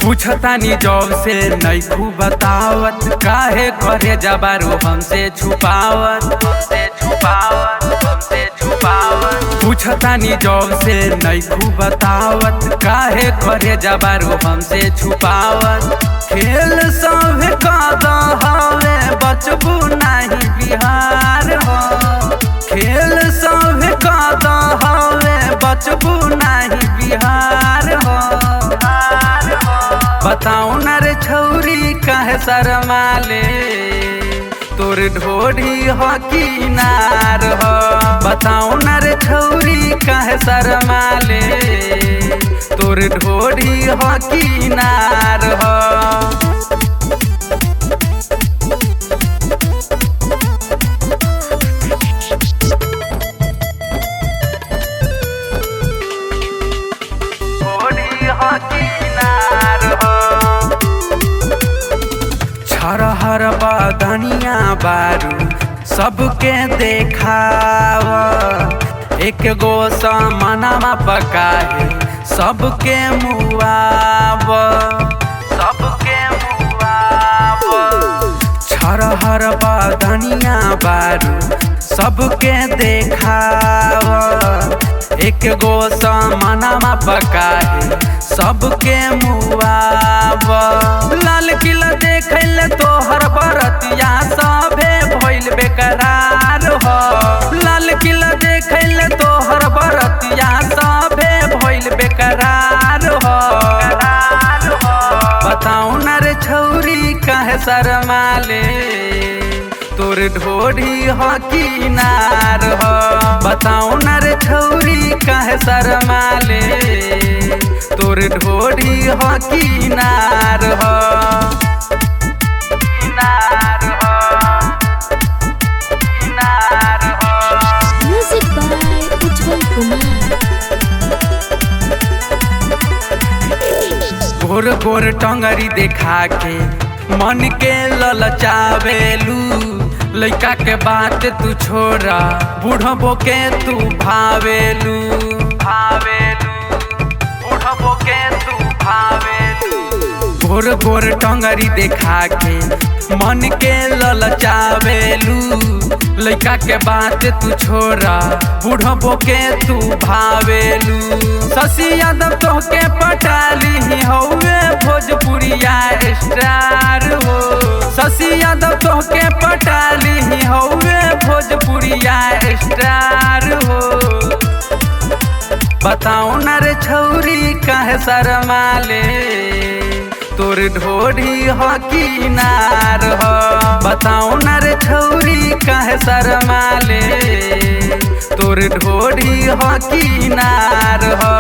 पूछतानी जब से नैखू बतावत, काहे करे जबारू हमसे छुपावत। पूछतानी जब से नैखू बतावत, काहे करे जबारू हमसे छुपावत। खेल सब कद हवे बचबू नहीं बिहार हो, खेल सब कद हवे बचबू नहीं बिहार हो। बताऊ न रे छौरी काहे शरमाले, तोर ढोढ़ी हो किनार हो। बताऊ न रे छौरी काहे शरमाले, तोर ढोढ़ी हो किनार हो। हर बदनिया बारू सबके देखावा, एक गो समानमा पकाए सबके मुआव। हर बदनिया बारू सबके देखावा, एक गो समानमा पकाए सबके मुआव। लाल किला देखल तोहर बरतिया सभे भइल बेकरार हो। लाल किला देखल तोहर बरतिया सभे भइल बेकरार हो। बताऊ न रे छौरी काहे शरमाले, तोर ढोढ़ी हो किनार हो। बताऊ न रे छौरी काहे शरमाले, तोर ढोढ़ी हो किनार हो। म्यूजिक बाय उज्जवल कुमार। गोर गोर टंगरी देखा के मन के ललचावेलू। लइका के बात तू छोड़ा, बूढ़बो के तू भावेलू। गोर गोर टंगरी देखा के मन के ललचावेलू। लइका के बात तू छोड़ा, बूढ़बो के तू भावेलू। शशि यादव तोहके पटाली हौवे भोजपुरिया स्टार हो। शशि यादव तोहके पटाली हौवे भोजपुरिया स्टार हो। बताऊ न रे छौरी काहे शरमाले, तोर ढोढ़ी हो किनार हो। बताऊ न रे छौरी काहे शरमाले, तोर ढोढ़ी हो किनार हो।